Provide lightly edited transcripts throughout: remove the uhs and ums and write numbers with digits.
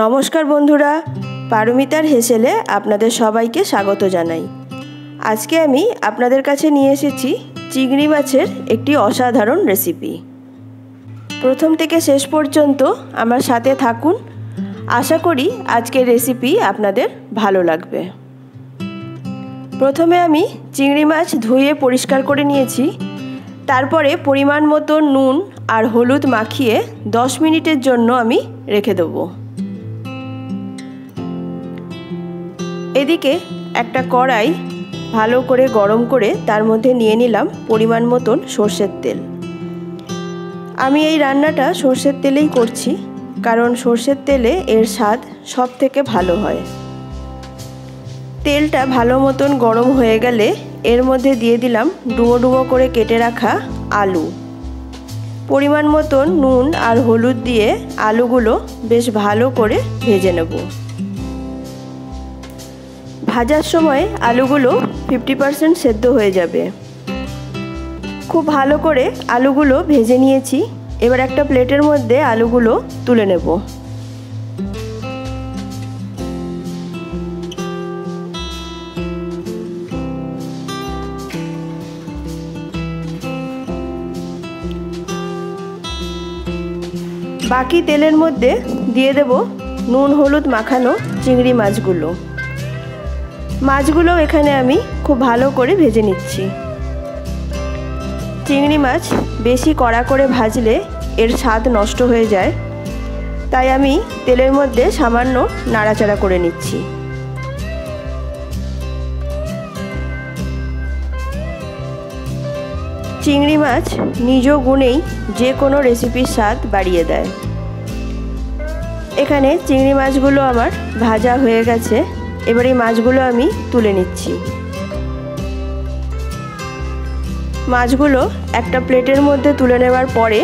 নমস্কার বন্ধুরা, পারমিতার হেসেলে আপনাদের সবাইকে স্বাগত জানাই। আজকে আমি আপনাদের কাছে নিয়ে এসেছি চিংড়ি মাছের একটি অসাধারণ রেসিপি। প্রথম থেকে শেষ পর্যন্ত আমার সাথে থাকুন। আশা করি আজকের রেসিপি আপনাদের ভালো লাগবে। প্রথমে আমি চিংড়ি মাছ ধুয়ে পরিষ্কার করে নিয়েছি। তারপরে পরিমাণ মতো নুন আর হলুদ মাখিয়ে 10 মিনিটের জন্য আমি রেখে দেবো। এদিকে একটা কড়াই ভালো করে গরম করে তার মধ্যে নিয়ে নিলাম পরিমাণ মতন সর্ষের তেল। আমি এই রান্নাটা সর্ষের তেলেই করছি, কারণ সর্ষের তেলে এর স্বাদ সব থেকে ভালো হয়। তেলটা ভালো মতন গরম হয়ে গেলে এর মধ্যে দিয়ে দিলাম ডুমো ডুমো করে কেটে রাখা আলু। পরিমাণ মতন নুন আর হলুদ দিয়ে আলুগুলো বেশ ভালো করে ভেজে নেব। ভাজার সময় আলুগুলো 50% সেদ্ধ হয়ে যাবে। খুব ভালো করে আলুগুলো ভেজে নিয়েছি। এবার একটা প্লেটের মধ্যে আলুগুলো তুলে নেব। বাকি তেলের মধ্যে দিয়ে দেব নুন হলুদ মাখানো চিংড়ি মাছগুলো। মাছগুলো এখানে আমি খুব ভালো করে ভেজে নিচ্ছি। চিংড়ি মাছ বেশি কড়া করে ভাজলে এর স্বাদ নষ্ট হয়ে যায়, তাই আমি তেলের মধ্যে সামান্য নাড়াচাড়া করে নিচ্ছি। চিংড়ি মাছ নিজ গুণেই যে কোনো রেসিপির স্বাদ বাড়িয়ে দেয়। এখানে চিংড়ি মাছগুলো আমার ভাজা হয়ে গেছে। এবার এই মাছগুলো আমি তুলে নিচ্ছি। মাছগুলো একটা প্লেটের মধ্যে তুলে নেওয়ার পরে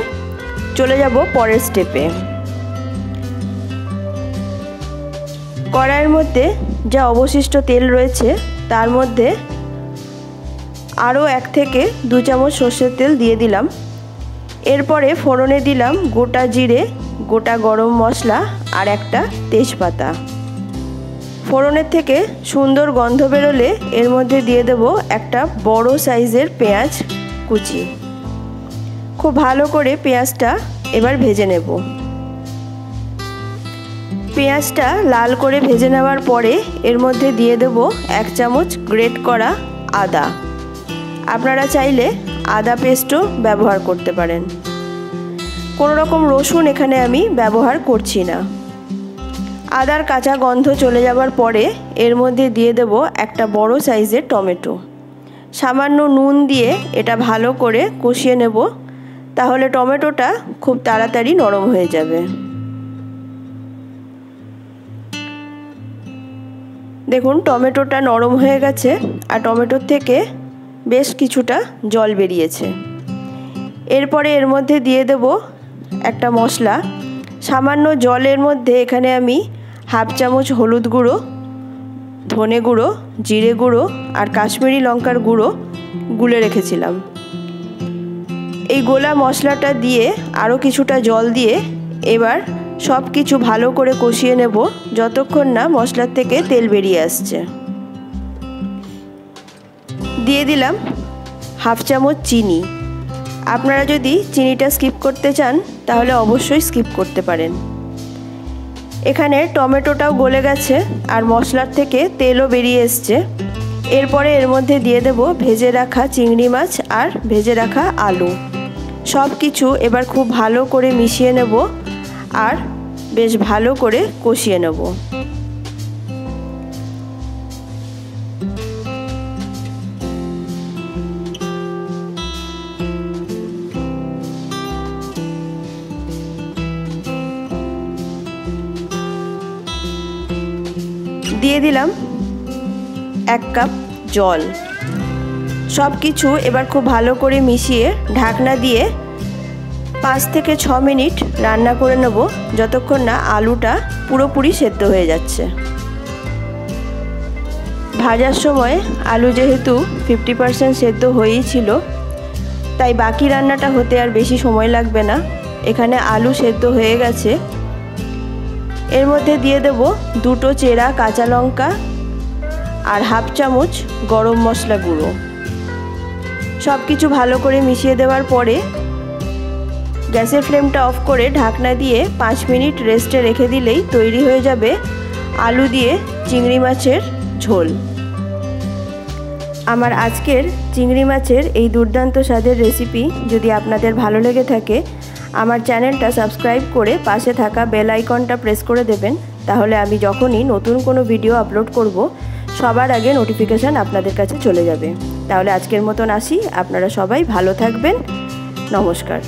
চলে যাব পরের স্টেপে। কড়াইয়ের মধ্যে যা অবশিষ্ট তেল রয়েছে তার মধ্যে আরও 1 থেকে 2 চামচ সর্ষের তেল দিয়ে দিলাম। এরপরে ফোড়নে দিলাম গোটা জিরে, গোটা গরম মশলা আর একটা তেজপাতা। ফোড়নের থেকে সুন্দর গন্ধ বেরোলে এর মধ্যে দিয়ে দেব একটা বড় সাইজের পেঁয়াজ কুচি। খুব ভালো করে পেঁয়াজটা এবার ভেজে নেব। পেঁয়াজটা লাল করে ভেজে নেওয়ার পরে এর মধ্যে দিয়ে দেব 1 চামচ গ্রেট করা আদা। আপনারা চাইলে আদা পেস্টও ব্যবহার করতে পারেন। কোনো রকম রসুন এখানে আমি ব্যবহার করছি না। আদার কাঁচা গন্ধ চলে যাবার পরে এর মধ্যে দিয়ে দেব একটা বড় সাইজের টমেটো। সামান্য নুন দিয়ে এটা ভালো করে কষিয়ে নেব, তাহলে টমেটোটা খুব তাড়াতাড়ি নরম হয়ে যাবে। দেখুন টমেটোটা নরম হয়ে গেছে আর টমেটোর থেকে বেশ কিছুটা জল বেরিয়েছে। এরপরে এর মধ্যে দিয়ে দেব একটা মশলা। সামান্য জলের মধ্যে এখানে আমি 1/2 চামচ হলুদ গুঁড়ো, ধনে গুঁড়ো, জিরে গুঁড়ো আর কাশ্মীরি লঙ্কার গুঁড়ো গুলে রেখেছিলাম। এই গোলা মশলাটা দিয়ে আরও কিছুটা জল দিয়ে এবার সব কিছু ভালো করে কষিয়ে নেব যতক্ষণ না মশলার থেকে তেল বেরিয়ে আসছে। দিয়ে দিলাম 1/2 চামচ চিনি। আপনারা যদি চিনিটা স্কিপ করতে চান তাহলে অবশ্যই স্কিপ করতে পারেন। এখানে টমেটোটাও গলে গেছে আর মশলার থেকে তেলও বেরিয়ে এসছে। এরপরে এর মধ্যে দিয়ে দেব ভেজে রাখা চিংড়ি মাছ আর ভেজে রাখা আলু। সব কিছু এবার খুব ভালো করে মিশিয়ে নেব আর বেশ ভালো করে কষিয়ে নেব। দিয়ে দিলাম 1 কাপ জল। সব কিছু এবার খুব ভালো করে মিশিয়ে ঢাকনা দিয়ে 5 থেকে 6 মিনিট রান্না করে নেব যতক্ষণ না আলুটা পুরোপুরি সেদ্ধ হয়ে যাচ্ছে। ভাজার সময় আলু যেহেতু 50% সেদ্ধ হয়েই ছিল, তাই বাকি রান্নাটা হতে আর বেশি সময় লাগবে না। এখানে আলু সেদ্ধ হয়ে গেছে। এর মধ্যে দিয়ে দেব 2টো চেরা কাঁচা লঙ্কা আর হাফ চামচ গরম মশলা গুঁড়ো। সব কিছু ভালো করে মিশিয়ে দেওয়ার পরে গ্যাসের ফ্লেমটা অফ করে ঢাকনা দিয়ে 5 মিনিট রেস্টে রেখে দিলেই তৈরি হয়ে যাবে আলু দিয়ে চিংড়ি মাছের ঝোল। আমার আজকের চিংড়ি মাছের এই দুর্দান্ত স্বাদের রেসিপি যদি আপনাদের ভালো লেগে থাকে আমার চ্যানেলটা সাবস্ক্রাইব করে পাশে থাকা বেল আইকনটা প্রেস করে দেবেন, তাহলে আমি যখনই নতুন কোনো ভিডিও আপলোড করব সবার আগে নোটিফিকেশান আপনাদের কাছে চলে যাবে। তাহলে আজকের মতন আসি, আপনারা সবাই ভালো থাকবেন। নমস্কার।